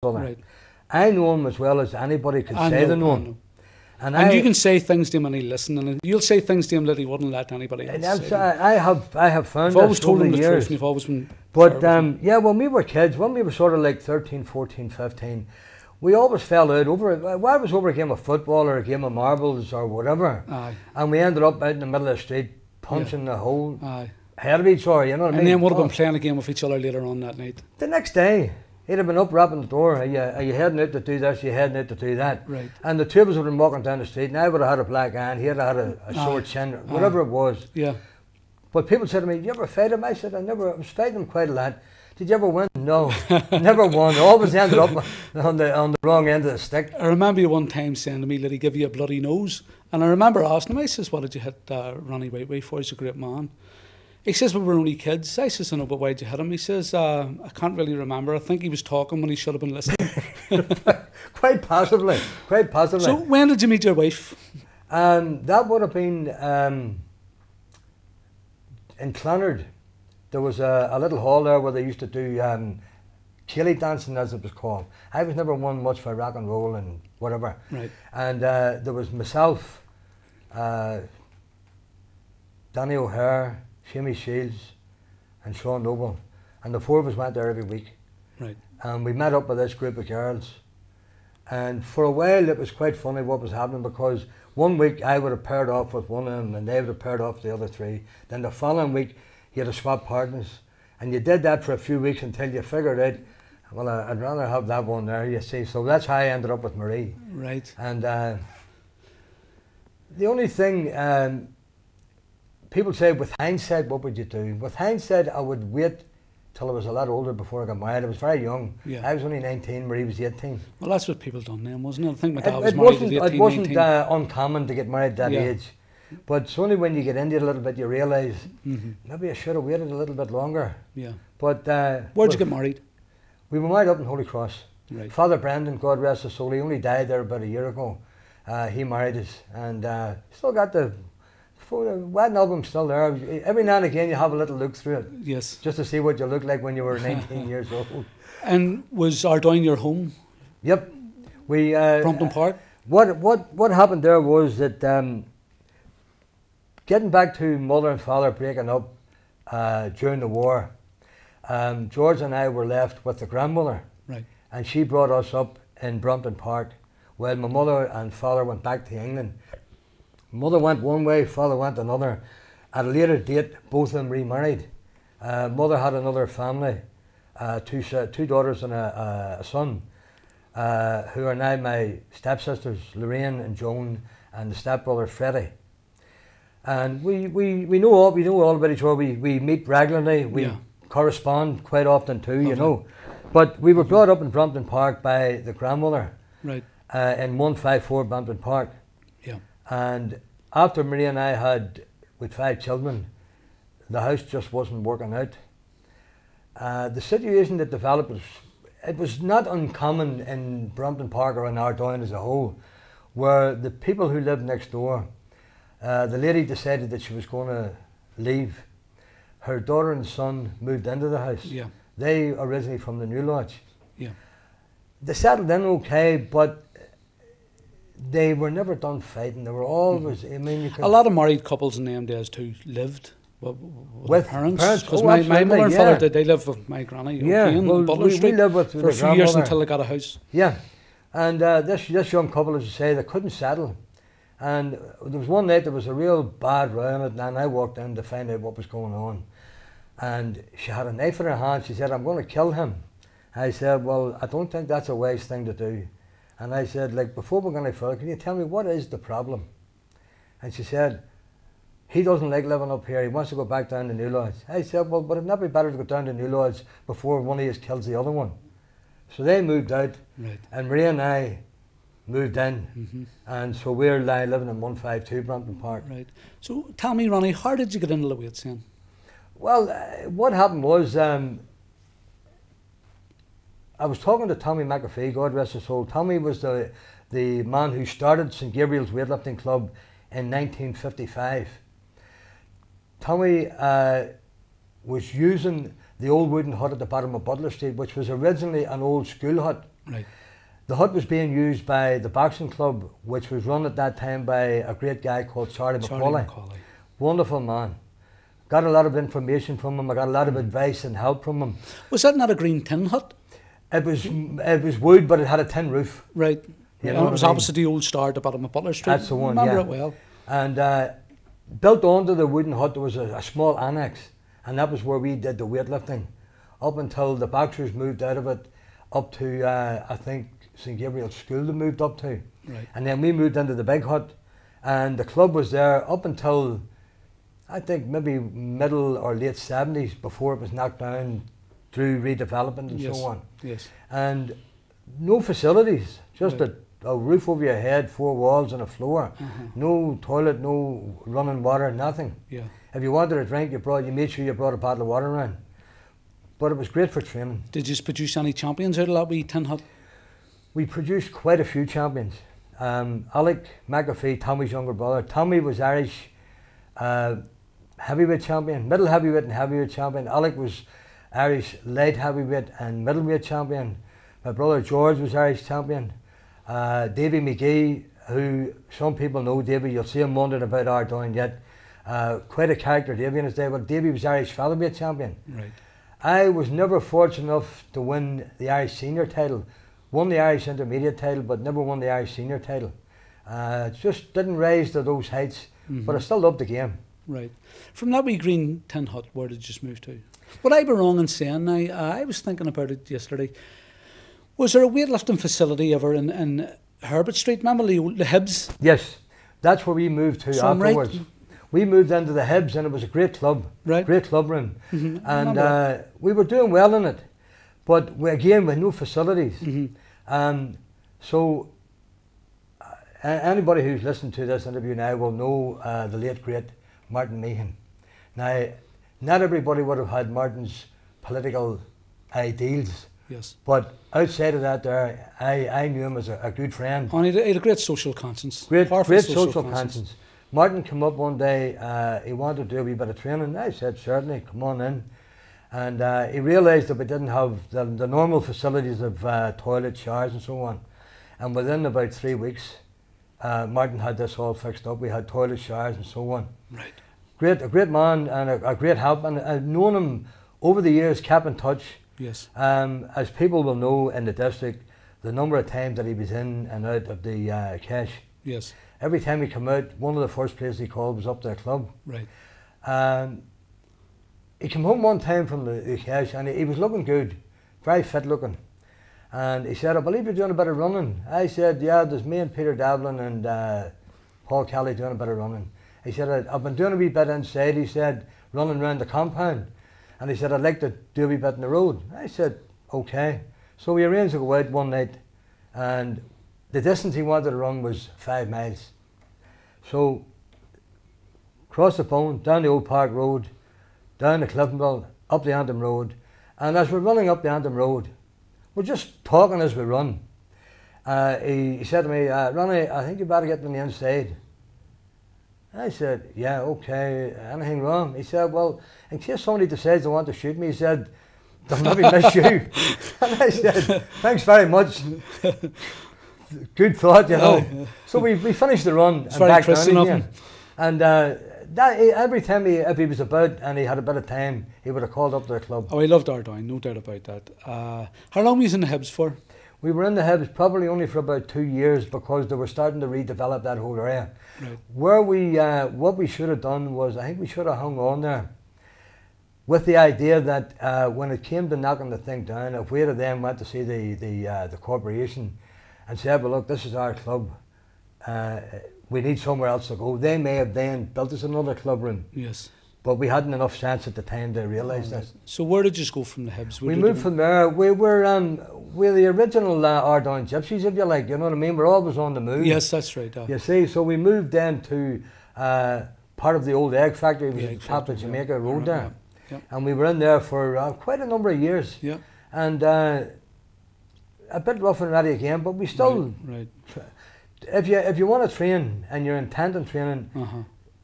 other. Right. I know him as well as anybody could say they know him. And you can say things to him and he'll listen, and you'll say things to him that he wouldn't let anybody else say. I have found You've always this told over him the the years. truth, and you've always been But fair with him. yeah, when we were kids, when we were sort of like 13, 14, 15, we always fell out over it. Why was over a game of football or a game of marbles or whatever, Aye. and we ended up out in the middle of the street punching the whole Aye. head of each other. You know what I mean? And then would have been playing a game with each other later on that night. The next day, he'd have been up rapping the door. Are you heading out to do this? Are you heading out to do that? Right. And the two of us would have been walking down the street, and I would have had a black eye, and he'd have had a short chin, whatever it was. Yeah. But people said to me, "Do you ever fight him?" I said, I was fighting him quite a lot. Did you ever win? No, never won. Always ended up on the wrong end of the stick. I remember you one time saying to me that he give you a bloody nose, and I remember asking him, I says, what did you hit Ronnie Whiteway for? He's a great man. He says, we were only kids. I says, I know, but why'd you hit him? He says, I can't really remember. I think he was talking when he should have been listening. Quite possibly, quite possibly. So when did you meet your wife? That would have been in Clonard. There was a little hall there where they used to do ceilidh dancing, as it was called. I was never one much for rock and roll and whatever. Right. And there was myself, Danny O'Hare, Shimmy Shields, and Sean Noble, and the four of us went there every week. Right. And we met up with this group of girls, and for a while it was quite funny what was happening, because one week I would have paired off with one of them and they would have paired off with the other three. Then the following week you had to swap partners, and you did that for a few weeks until you figured out, well, I'd rather have that one there, you see. So that's how I ended up with Marie. Right. And the only thing, people say, with hindsight, what would you do? With hindsight, I would wait till I was a lot older before I got married. I was very young. Yeah. I was only 19, Marie was 18. Well, that's what people done then, wasn't it? I think my dad was It married wasn't, at 18, it wasn't 19. uncommon to get married at that age. But it's only when you get into it a little bit you realise, maybe I should have waited a little bit longer. Yeah. But where'd you get married? We were married up in Holy Cross. Right. Father Brendan, God rest his soul, he only died there about a year ago. He married us, and still got the wedding album still there. Every now and again you have a little look through it. Yes. Just to see what you look like when you were 19 years old. And was Ardoyne your home? Yep. We Brompton Park? What happened there was that getting back to mother and father breaking up during the war, George and I were left with the grandmother. Right. And she brought us up in Brompton Park, while my mother and father went back to England. Mother went one way, father went another. At a later date, both of them remarried. Mother had another family, two daughters and a son, who are now my stepsisters, Lorraine and Joan, and the stepbrother Freddie. And we know all about each other. We meet regularly. We correspond quite often too, you know. But we were brought up in Brompton Park by the grandmother. Right. In 154 Brompton Park. Yeah. And after Marie and I had, with 5 children, the house just wasn't working out. The situation that developed was not uncommon in Brompton Park or in Ardoyne as a whole, where the people who lived next door, the lady decided that she was going to leave. Her daughter and son moved into the house. Yeah. They originally from the New Lodge. Yeah. They settled in okay, but they were never done fighting. They were always, I mean, you could, a lot of married couples in them days too lived with parents. Because my mother and father did. They lived with my granny. Well, Butler Street we lived with for a few years until they got a house. Yeah, and this young couple, as you say, they couldn't settle. And there was one night there was a real bad row in it, and I walked in to find out what was going on. And she had a knife in her hand. She said, "I'm going to kill him." I said, "Well, I don't think that's a wise thing to do." And I said, "Like, before we're going to fight, can you tell me what is the problem?" And she said, "He doesn't like living up here. He wants to go back down to New Lodge." I said, "Well, but it'd not be better to go down to New Lodge before one of you kills the other one." So they moved out, and Maria and I moved in, and so we're living in 152 Brompton Park. Right. So tell me, Ronnie, how did you get into the weights then? Well, what happened was, I was talking to Tommy McAfee, God rest his soul. Tommy was the man who started St Gabriel's Weightlifting Club in 1955. Tommy was using the old wooden hut at the bottom of Butler Street, which was originally an old school hut. Right. The hut was being used by the boxing club, which was run at that time by a great guy called Charlie McAuley. Wonderful man. Got a lot of information from him. I got a lot of advice and help from him. Was that not a green tin hut? It was wood, but it had a tin roof. Right. You And know it was what I mean? opposite the old star at the bottom of Butler Street. That's the one, I remember yeah. it well. And built onto the wooden hut there was a small annex, and that was where we did the weightlifting, up until the boxers moved out of it, up to I think St Gabriel's School they moved up to, Right. and then we moved into the big hut, and the club was there up until I think maybe middle or late 70s before it was knocked down through redevelopment and Yes. so on. Yes. And no facilities, just Right. a roof over your head, 4 walls and a floor. No toilet, no running water, nothing. Yeah. If you wanted a drink, you made sure you brought a bottle of water around. But it was great for training. Did you produce any champions out of that wee tin hut? We produced quite a few champions. Eamon McAuley, Tommy's younger brother. Tommy was Irish heavyweight champion, middle heavyweight and heavyweight champion. Eamon was Irish light heavyweight and middleweight champion. My brother George was Irish champion. Davy McGee, who some people know Davy, you'll see him wondering about Ardoyne yet. Quite a character, Davy in his day, but Davy was Irish featherweight champion. Right. I was never fortunate enough to win the Irish senior title. Won the Irish intermediate title, but never won the Irish senior title. Just didn't rise to those heights, but I still loved the game. Right. From that wee green tin hut, where did you just move to? Would I be wrong in saying now, I was thinking about it yesterday, was there a weightlifting facility ever in Herbert Street? Remember the Hibs? Yes, that's where we moved to afterwards. Right. We moved into the Hibs and it was a great club, Right. great club room. And we were doing well in it, but again with no facilities. So anybody who's listened to this interview now will know the late great Martin Meehan. Now, not everybody would have had Martin's political ideals. Yes. But outside of that there, I knew him as a good friend. And he had a great social conscience. Great Powerful social conscience. Martin came up one day, he wanted to do a wee bit of training. I said, certainly, come on in. And he realised that we didn't have the normal facilities of toilet, showers and so on. And within about 3 weeks, Martin had this all fixed up. We had toilet, showers and so on. Right. A great man and a great help. And I've known him over the years, kept in touch. Yes. As people will know in the district, the number of times that he was in and out of the cash. Yes. Every time he came out, one of the first places he called was up to the club. Right. He came home one time from the cash and he was looking good, very fit looking. And he said, I believe you're doing a bit of running. I said, yeah, there's me and Peter Devlin and Paul Kelly doing a bit of running. He said, I've been doing a wee bit inside, he said, running around the compound. And he said, I'd like to do a wee bit in the road. I said, okay. So we arranged to go out one night and the distance he wanted to run was 5 miles. So, across the Bone, down the Old Park Road, down the Cliftonville, up the Antrim Road. And as we're running up the Antrim Road, we're just talking as we run. He said to me, Ronnie, I think you better get on the inside. I said, yeah, okay, anything wrong? He said, well, in case somebody decides they want to shoot me, he said, they'll maybe miss you. And I said, thanks very much. Good thought, you know. So we finished the run and back down again. And every time if he was about and he had a bit of time, he would have called up to the club. Oh, he loved Ardoyne, no doubt about that. How long were you in the Hibs for? We were in the Hibs probably only for about 2 years because they were starting to redevelop that whole area. Right. Where what we should have done was, I think we should have hung on there with the idea that when it came to knocking the thing down, if we had then went to see the corporation and said, well look, this is our club, we need somewhere else to go, they may have then built us another club room. Yes. But we hadn't enough sense at the time to realise that. So where did you go from the Hibs? We moved from there. We're the original Ardoyne gypsies, if you like. You know what I mean? We're always on the move. Yes, that's right. You see, so we moved then to part of the old egg factory. It was at the top of Jamaica Road there. Yeah. And we were in there for quite a number of years. Yeah. And a bit rough and ready again, but we still... Right. If you want to train and you're intent on training,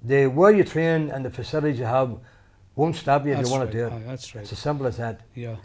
where you train and the facilities you have won't stop you if you want to do it. That's right. It's as simple as that. Yeah.